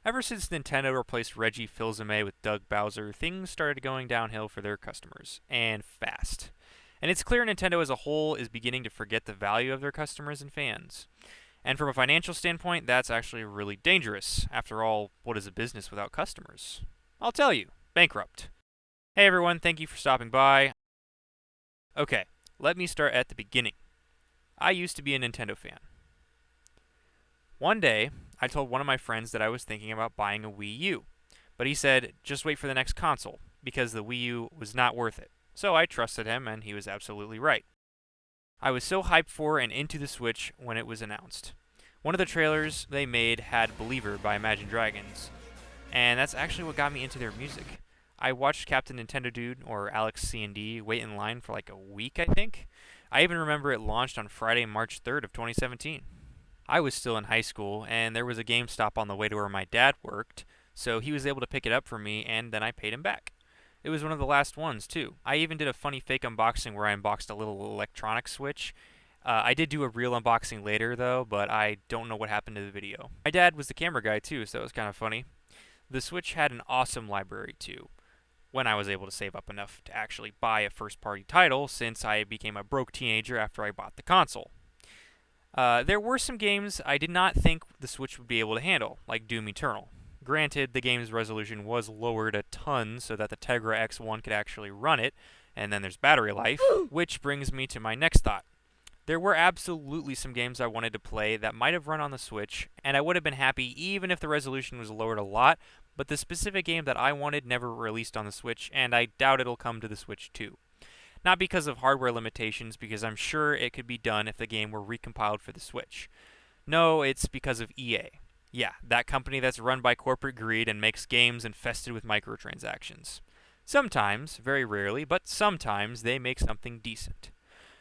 Ever since Nintendo replaced Reggie Fils-Aimé with Doug Bowser, things started going downhill for their customers, and fast. And it's clear Nintendo as a whole is beginning to forget the value of their customers and fans. And from a financial standpoint, that's actually really dangerous. After all, what is a business without customers? I'll tell you, bankrupt. Hey everyone, thank you for stopping by. Okay, let me start at the beginning. I used to be a Nintendo fan. One day, I told one of my friends that I was thinking about buying a Wii U, but he said, just wait for the next console, because the Wii U was not worth it. So I trusted him, and he was absolutely right. I was so hyped for and into the Switch when it was announced. One of the trailers they made had Believer by Imagine Dragons, and that's actually what got me into their music. I watched Captain Nintendo Dude, or Alex C&D, wait in line for like a week, I think. I even remember it launched on Friday, March 3rd of 2017. I was still in high school, and there was a GameStop on the way to where my dad worked, so he was able to pick it up for me, and then I paid him back. It was one of the last ones, too. I even did a funny fake unboxing where I unboxed a little electronic Switch. I did do a real unboxing later, though, but I don't know what happened to the video. My dad was the camera guy, too, so it was kind of funny. The Switch had an awesome library, too, when I was able to save up enough to actually buy a first party title, since I became a broke teenager after I bought the console. There were some games I did not think the Switch would be able to handle, like Doom Eternal. Granted, the game's resolution was lowered a ton so that the Tegra X1 could actually run it, and then there's battery life, which brings me to my next thought. There were absolutely some games I wanted to play that might have run on the Switch, and I would have been happy even if the resolution was lowered a lot, but the specific game that I wanted never released on the Switch, and I doubt it'll come to the Switch too. Not because of hardware limitations, because I'm sure it could be done if the game were recompiled for the Switch. No, it's because of EA. Yeah, that company that's run by corporate greed and makes games infested with microtransactions. Sometimes, very rarely, but sometimes they make something decent.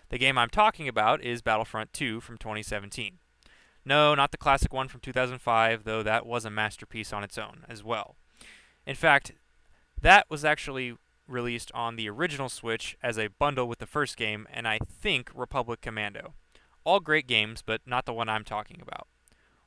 The game I'm talking about is Battlefront 2 from 2017. No, not the classic one from 2005, though that was a masterpiece on its own as well. In fact, that was actually released on the original Switch as a bundle with the first game, and I think Republic Commando. All great games, but not the one I'm talking about.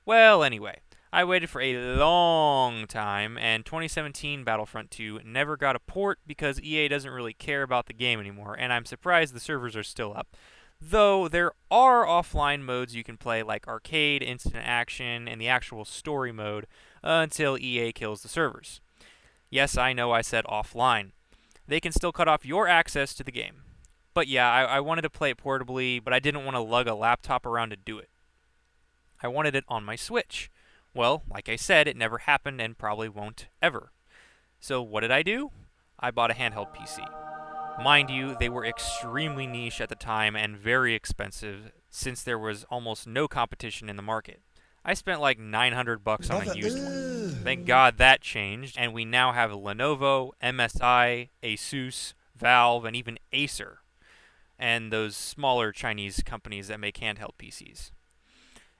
Well, anyway, I waited for a long time, and 2017 Battlefront 2 never got a port because EA doesn't really care about the game anymore, and I'm surprised the servers are still up. Though there are offline modes you can play, like arcade, instant action, and the actual story mode, until EA kills the servers. Yes, I know I said offline. They can still cut off your access to the game. But yeah, I wanted to play it portably, but I didn't want to lug a laptop around to do it. I wanted it on my Switch. Well, like I said, it never happened and probably won't ever. So what did I do? I bought a handheld PC. Mind you, they were extremely niche at the time and very expensive since there was almost no competition in the market. I spent like $900 on a used one. Thank God that changed, and we now have Lenovo, MSI, Asus, Valve, and even Acer, and those smaller Chinese companies that make handheld PCs.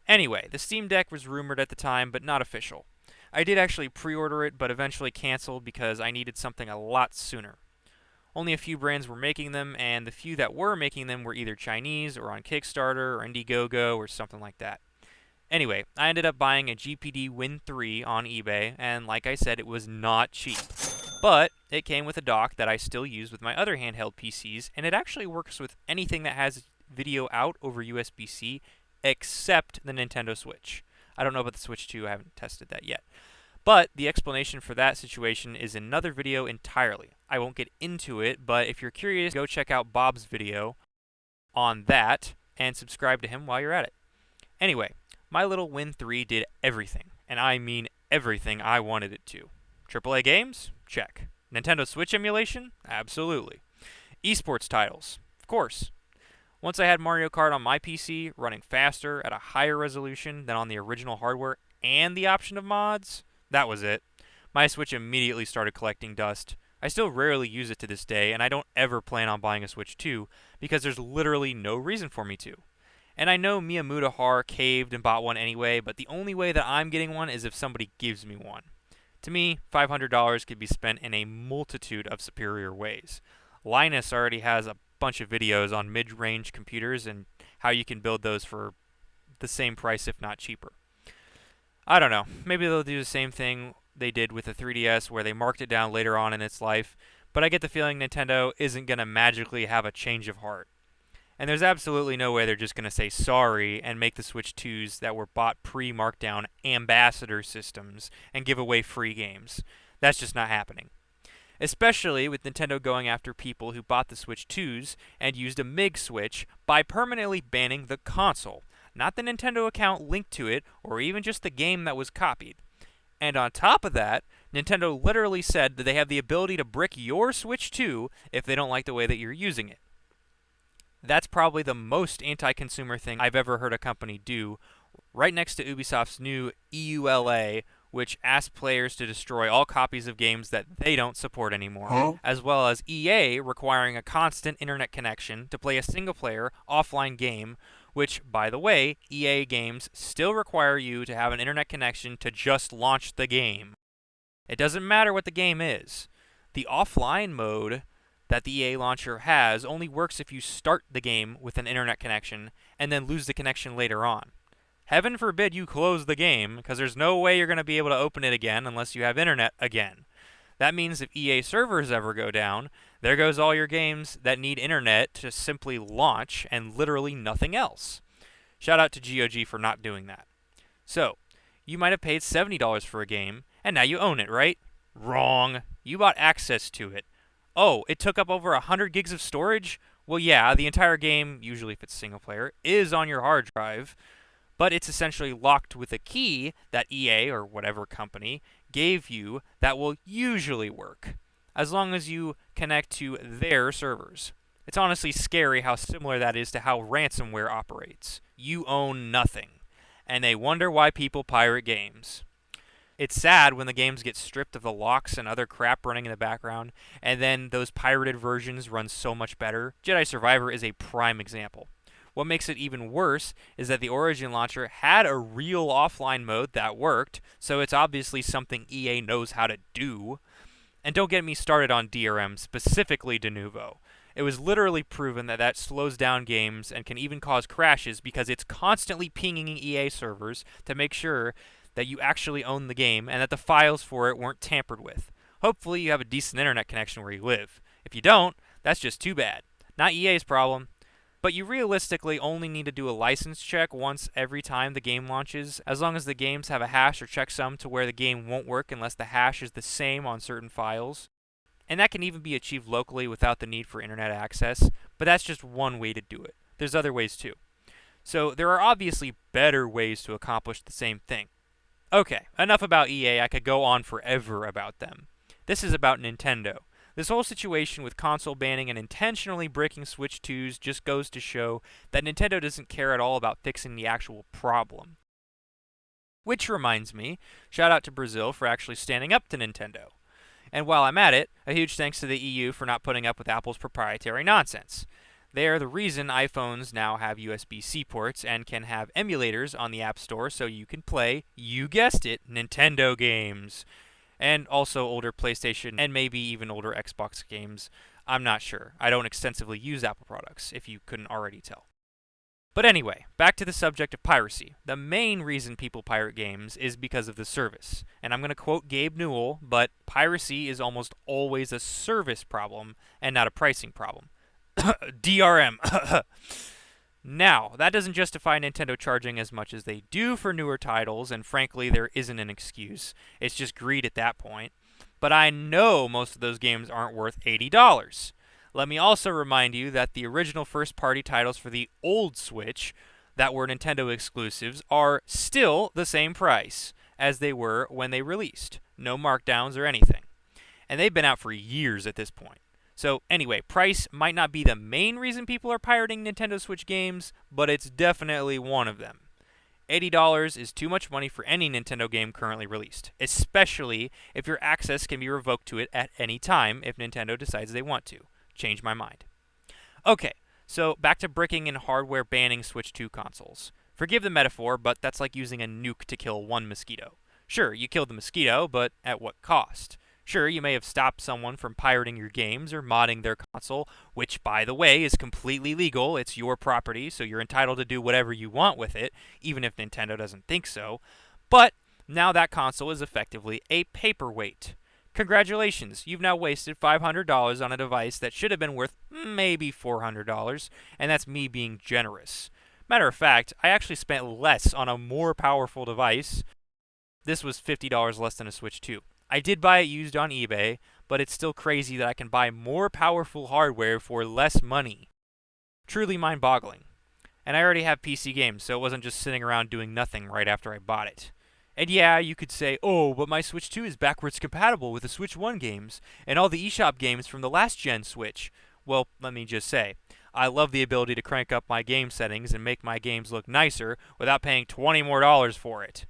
Anyway, the Steam Deck was rumored at the time, but not official. I did actually pre-order it, but eventually canceled because I needed something a lot sooner. Only a few brands were making them, and the few that were making them were either Chinese or on Kickstarter or Indiegogo or something like that. Anyway, I ended up buying a GPD Win 3 on eBay, and like I said, it was not cheap. But it came with a dock that I still use with my other handheld PCs, and it actually works with anything that has video out over USB-C except the Nintendo Switch. I don't know about the Switch 2, I haven't tested that yet. But the explanation for that situation is another video entirely. I won't get into it, but if you're curious, go check out Bob's video on that and subscribe to him while you're at it. Anyway, my little Win 3 did everything, and I mean everything I wanted it to. AAA games? Check. Nintendo Switch emulation? Absolutely. Esports titles? Of course. Once I had Mario Kart on my PC, running faster at a higher resolution than on the original hardware, and the option of mods, that was it. My Switch immediately started collecting dust. I still rarely use it to this day, and I don't ever plan on buying a Switch 2 because there's literally no reason for me to. And I know Miyamoto Har caved and bought one anyway, but the only way that I'm getting one is if somebody gives me one. To me, $500 could be spent in a multitude of superior ways. Linus already has a bunch of videos on mid-range computers and how you can build those for the same price, if not cheaper. I don't know. Maybe they'll do the same thing they did with the 3DS where they marked it down later on in its life, but I get the feeling Nintendo isn't going to magically have a change of heart. And there's absolutely no way they're just going to say sorry and make the Switch 2s that were bought pre-markdown ambassador systems and give away free games. That's just not happening. Especially with Nintendo going after people who bought the Switch 2s and used a MIG switch by permanently banning the console, not the Nintendo account linked to it or even just the game that was copied. And on top of that, Nintendo literally said that they have the ability to brick your Switch 2 if they don't like the way that you're using it. That's probably the most anti-consumer thing I've ever heard a company do, right next to Ubisoft's new EULA, which asks players to destroy all copies of games that they don't support anymore, as well as EA requiring a constant internet connection to play a single-player offline game, which, by the way, EA games still require you to have an internet connection to just launch the game. It doesn't matter what the game is. The offline mode that the EA launcher has only works if you start the game with an internet connection and then lose the connection later on. Heaven forbid you close the game, because there's no way you're going to be able to open it again unless you have internet again. That means if EA servers ever go down, there goes all your games that need internet to simply launch and literally nothing else. Shout out to GOG for not doing that. So, you might have paid $70 for a game, and now you own it, right? Wrong. You bought access to it. Oh, it took up over 100 gigs of storage? Well, yeah, the entire game, usually if it's single player, is on your hard drive, but it's essentially locked with a key that EA or whatever company gave you that will usually work, as long as you connect to their servers. It's honestly scary how similar that is to how ransomware operates. You own nothing, and they wonder why people pirate games. It's sad when the games get stripped of the locks and other crap running in the background, and then those pirated versions run so much better. Jedi Survivor is a prime example. What makes it even worse is that the Origin launcher had a real offline mode that worked, so it's obviously something EA knows how to do. And don't get me started on DRM, specifically Denuvo. It was literally proven that that slows down games and can even cause crashes because it's constantly pinging EA servers to make sure that you actually own the game and that the files for it weren't tampered with. Hopefully you have a decent internet connection where you live. If you don't, that's just too bad. Not EA's problem. But you realistically only need to do a license check once every time the game launches, as long as the games have a hash or checksum to where the game won't work unless the hash is the same on certain files. And that can even be achieved locally without the need for internet access, but that's just one way to do it. There's other ways too. So there are obviously better ways to accomplish the same thing. Okay, enough about EA, I could go on forever about them. This is about Nintendo. This whole situation with console banning and intentionally breaking Switch 2s just goes to show that Nintendo doesn't care at all about fixing the actual problem. Which reminds me, shout out to Brazil for actually standing up to Nintendo. And while I'm at it, a huge thanks to the EU for not putting up with Apple's proprietary nonsense. They are the reason iPhones now have USB-C ports and can have emulators on the App Store so you can play, you guessed it, Nintendo games. And also older PlayStation and maybe even older Xbox games. I'm not sure. I don't extensively use Apple products, if you couldn't already tell. But anyway, back to the subject of piracy. The main reason people pirate games is because of the service. And I'm going to quote Gabe Newell, but piracy is almost always a service problem and not a pricing problem. DRM. Now, that doesn't justify Nintendo charging as much as they do for newer titles, and frankly, there isn't an excuse. It's just greed at that point. But I know most of those games aren't worth $80. Let me also remind you that the original first-party titles for the old Switch that were Nintendo exclusives are still the same price as they were when they released. No markdowns or anything. And they've been out for years at this point. So anyway, price might not be the main reason people are pirating Nintendo Switch games, but it's definitely one of them. $80 is too much money for any Nintendo game currently released, especially if your access can be revoked to it at any time if Nintendo decides they want to. Change my mind. Okay, so back to bricking and hardware banning Switch 2 consoles. Forgive the metaphor, but that's like using a nuke to kill one mosquito. Sure, you killed the mosquito, but at what cost? Sure, you may have stopped someone from pirating your games or modding their console, which, by the way, is completely legal. It's your property, so you're entitled to do whatever you want with it, even if Nintendo doesn't think so. But Now that console is effectively a paperweight. Congratulations, you've now wasted $500 on a device that should have been worth maybe $400, and that's me being generous. Matter of fact, I actually spent less on a more powerful device. This was $50 less than a Switch 2. I did buy it used on eBay, but it's still crazy that I can buy more powerful hardware for less money. Truly mind-boggling. And I already have PC games, so it wasn't just sitting around doing nothing right after I bought it. And yeah, you could say, oh, but my Switch 2 is backwards compatible with the Switch 1 games, and all the eShop games from the last gen Switch. Well, let me just say, I love the ability to crank up my game settings and make my games look nicer without paying $20 more for it.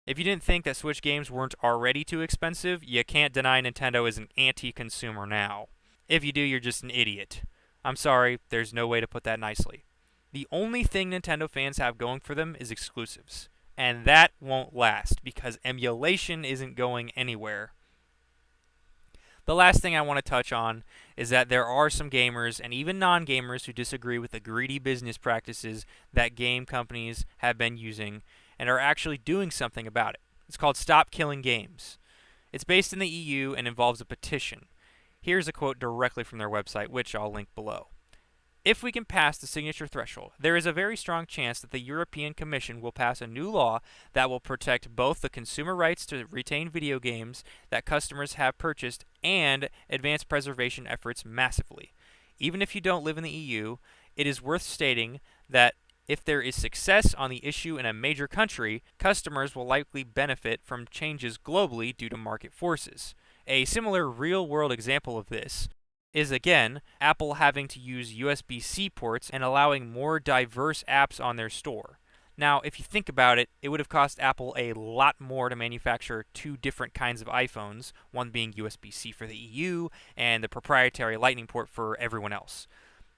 If you didn't think that Switch games weren't already too expensive, you can't deny Nintendo is an anti-consumer now. If you do, you're just an idiot. I'm sorry, there's no way to put that nicely. The only thing Nintendo fans have going for them is exclusives. And that won't last, because emulation isn't going anywhere. The last thing I want to touch on is that there are some gamers, and even non-gamers, who disagree with the greedy business practices that game companies have been using, and are actually doing something about it. It's called Stop Killing Games. It's based in the EU and involves a petition. Here's a quote directly from their website, which I'll link below. If we can pass the signature threshold, there is a very strong chance that the European Commission will pass a new law that will protect both the consumer rights to retain video games that customers have purchased and advance preservation efforts massively. Even if you don't live in the EU, it is worth stating that if there is success on the issue in a major country, customers will likely benefit from changes globally due to market forces. A similar real-world example of this is, again, Apple having to use USB-C ports and allowing more diverse apps on their store. Now, if you think about it, it would have cost Apple a lot more to manufacture two different kinds of iPhones, one being USB-C for the EU and the proprietary Lightning port for everyone else.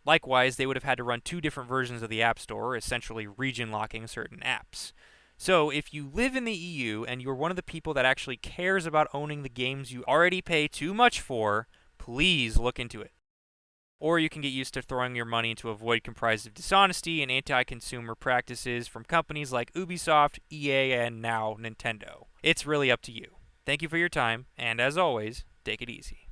Likewise, they would have had to run two different versions of the App Store, essentially region locking certain apps. So, if you live in the EU and you're one of the people that actually cares about owning the games you already pay too much for, please look into it. Or you can get used to throwing your money into a void comprised of dishonesty and anti-consumer practices from companies like Ubisoft, EA, and now Nintendo. It's really up to you. Thank you for your time, and as always, take it easy.